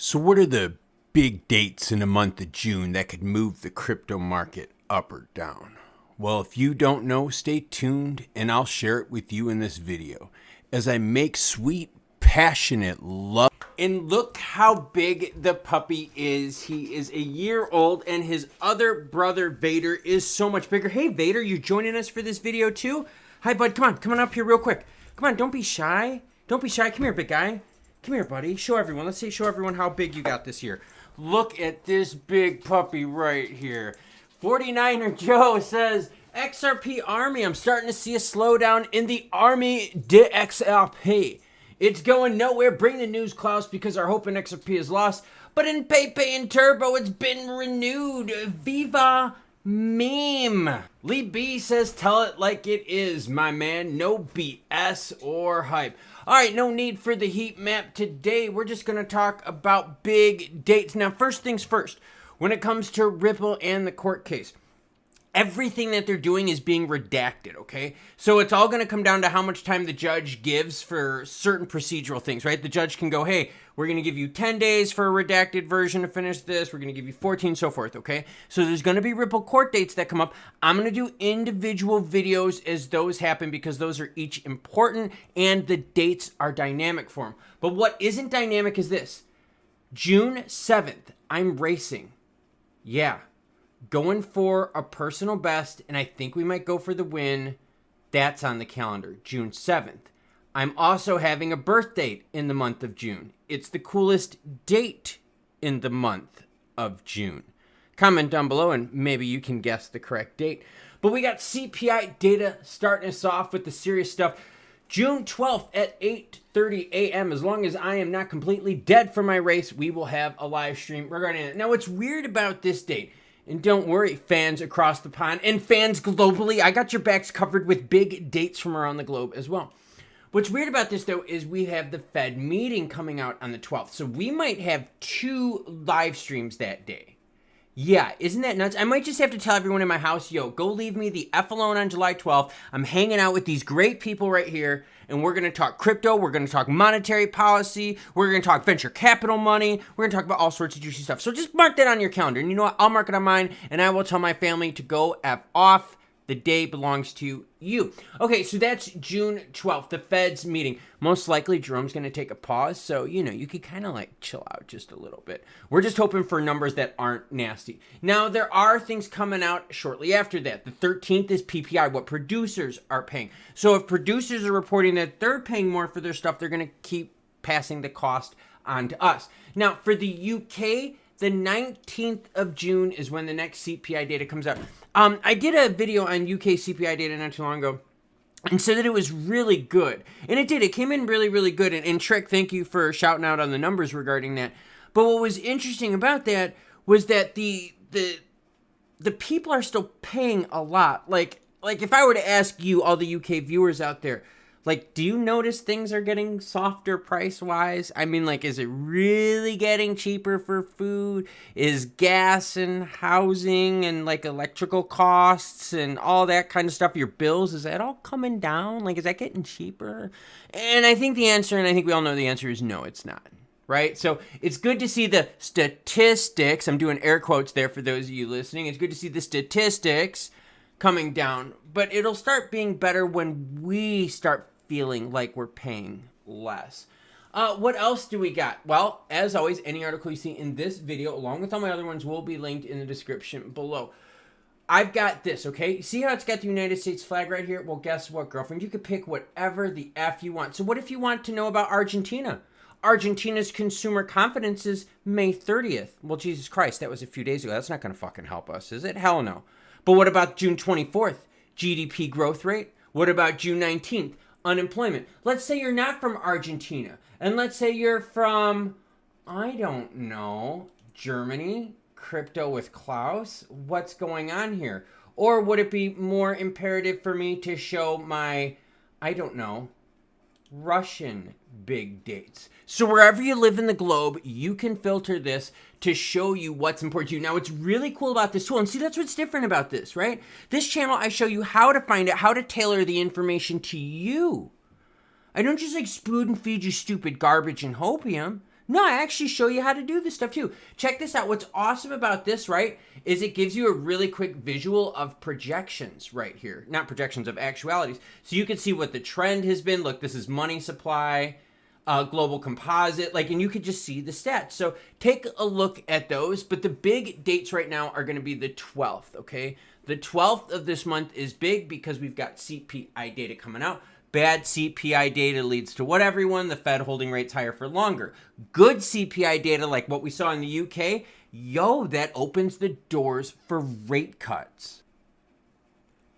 So what are the big dates in the month of June that could move the crypto market up or down? Well, if you don't know, stay tuned and I'll share it with you in this video as I make sweet, passionate love. And look how big the puppy is. He is a year old and his other brother, Vader, is so much bigger. Hey, Vader, you joining us for this video too? Hi, bud. Come on up here real quick. Come on, don't be shy. Don't be shy. Come here, big guy. Come here, buddy. Show everyone. Let's show everyone how big you got this year. Look at this big puppy right here. 49er Joe says, XRP Army, I'm starting to see a slowdown in the Army XLP. It's going nowhere. Bring the news, Klaus, because our hope in XRP is lost. But in Pepe and Turbo, it's been renewed. Viva meme. Lee B says, tell it like it is, my man. No BS or hype. All right, no need for the heat map today. We're just going to talk about big dates. Now, first things first, when it comes to Ripple and the court case, everything that they're doing is being redacted, okay? So it's all going to come down to how much time the judge gives for certain procedural things, right? The judge can go, hey, we're going to give you 10 days for a redacted version to finish this. We're going to give you 14, so forth, okay? So there's going to be Ripple court dates that come up. I'm going to do individual videos as those happen because those are each important and the dates are dynamic for them. But what isn't dynamic is this. June 7th, I'm racing. Yeah. Going for a personal best, and I think we might go for the win. That's on the calendar, June 7th. I'm also having a birth date in the month of June. It's the coolest date in the month of June. Comment down below and maybe you can guess the correct date. But we got CPI data starting us off with the serious stuff. June 12th at 8:30 a.m. As long as I am not completely dead from my race, we will have a live stream regarding it. Now, what's weird about this date, and don't worry, fans across the pond and fans globally, I got your backs covered with big dates from around the globe as well. What's weird about this, though, is we have the Fed meeting coming out on the 12th. So we might have 2 live streams that day. Yeah, isn't that nuts? I might just have to tell everyone in my house, yo, go leave me the F alone on July 12th. I'm hanging out with these great people right here, and we're going to talk crypto. We're going to talk monetary policy. We're going to talk venture capital money. We're going to talk about all sorts of juicy stuff. So just mark that on your calendar. And you know what? I'll mark it on mine, and I will tell my family to go F off. The day belongs to you. Okay, so that's June 12th, the Fed's meeting. Most likely, Jerome's going to take a pause, so, you know, you could kind of, like, chill out just a little bit. We're just hoping for numbers that aren't nasty. Now, there are things coming out shortly after that. The 13th is PPI, what producers are paying. So if producers are reporting that they're paying more for their stuff, they're going to keep passing the cost on to us. Now, for the UK, the 19th of June is when the next CPI data comes out. I did a video on UK CPI data not too long ago and said that it was really good. And it did. It came in really, really good. And Trick, thank you for shouting out on the numbers regarding that. But what was interesting about that was that the people are still paying a lot. Like if I were to ask you, all the UK viewers out there, like, do you notice things are getting softer price-wise? I mean, like, is it really getting cheaper for food? Is gas and housing and, like, electrical costs and all that kind of stuff, your bills, is that all coming down? Like, is that getting cheaper? And I think the answer, and I think we all know the answer, is no, it's not. Right? So it's good to see the statistics. I'm doing air quotes there for those of you listening. It's good to see the statistics coming down. But it'll start being better when we start feeling like we're paying less. What else do we got? Well, as always, any article you see in this video, along with all my other ones, will be linked in the description below. I've got this, okay? See how it's got the United States flag right here? Well, guess what, girlfriend? You could pick whatever the F you want. So what if you want to know about Argentina? Argentina's consumer confidence is May 30th. Well, Jesus Christ, that was a few days ago. That's not going to fucking help us, is it? Hell no. But what about June 24th? GDP growth rate? What about June 19th? Unemployment. Let's say you're not from Argentina. And let's say you're from, I don't know, Germany, crypto with Klaus. What's going on here? Or would it be more imperative for me to show my, I don't know, Russian big dates? So wherever you live in the globe, you can filter this to show you what's important to you. Now, what's really cool about this tool, and see, that's what's different about this, right? This channel, I show you how to find it, how to tailor the information to you. I don't just like spoon feed you stupid garbage and hopium. No, I actually show you how to do this stuff too. Check this out. What's awesome about this, right, is it gives you a really quick visual of projections right here. Not projections, of actualities. So you can see what the trend has been. Look, this is money supply, global composite, like, and you could just see the stats. So take a look at those. But the big dates right now are going to be the 12th, okay? The 12th of this month is big because we've got CPI data coming out. Bad CPI data leads to what, everyone? The Fed holding rates higher for longer. Good CPI data, like what we saw in the UK, that opens the doors for rate cuts.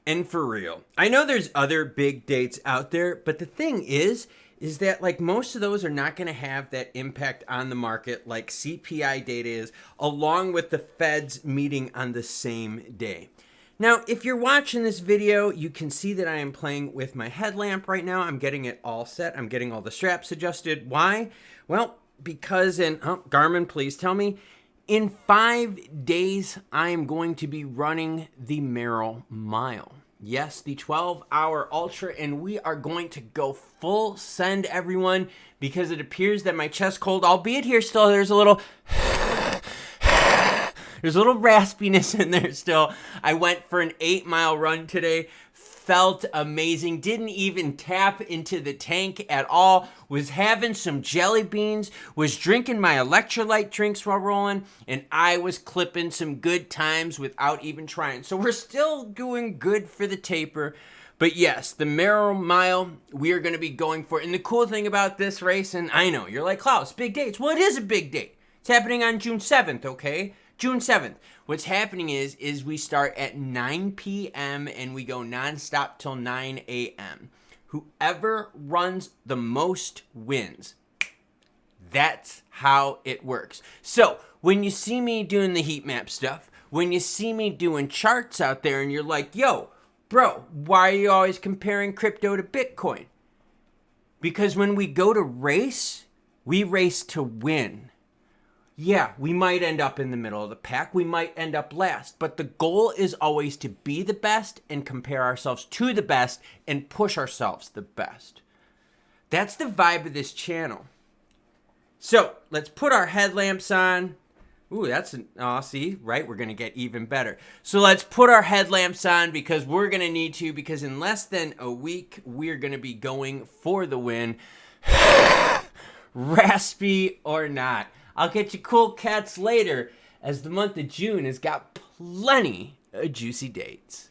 And for real, I know there's other big dates out there, but the thing is that like most of those are not going to have that impact on the market like CPI data is, along with the Fed's meeting on the same day. Now, if you're watching this video, you can see that I am playing with my headlamp right now. I'm getting it all set. I'm getting all the straps adjusted. Why? Well, because Garmin, please tell me, in 5 days, I am going to be running the Merrill Mile. Yes, the 12-hour ultra, and we are going to go full send, everyone, because it appears that my chest cold, albeit here still, there's a little raspiness in there still. I went for an 8-mile run today. Felt amazing. Didn't even tap into the tank at all. Was having some jelly beans. Was drinking my electrolyte drinks while rolling. And I was clipping some good times without even trying. So we're still doing good for the taper. But yes, the Merrill Mile, we are going to be going for it. And the cool thing about this race, and I know, you're like, Klaus, big dates. Well, it is a big date. It's happening on June 7th, okay? June 7th. What's happening is we start at 9 p.m. and we go nonstop till 9 a.m. Whoever runs the most wins. That's how it works. So when you see me doing the heat map stuff, when you see me doing charts out there and you're like, yo, bro, why are you always comparing crypto to Bitcoin? Because when we go to race, we race to win. Yeah, we might end up in the middle of the pack. We might end up last. But the goal is always to be the best and compare ourselves to the best and push ourselves the best. That's the vibe of this channel. So let's put our headlamps on. Ooh, see, right? We're going to get even better. So let's put our headlamps on because we're going to need to, because in less than a week, we're going to be going for the win. Raspy or not. I'll get you cool cats later, as the month of June has got plenty of juicy dates.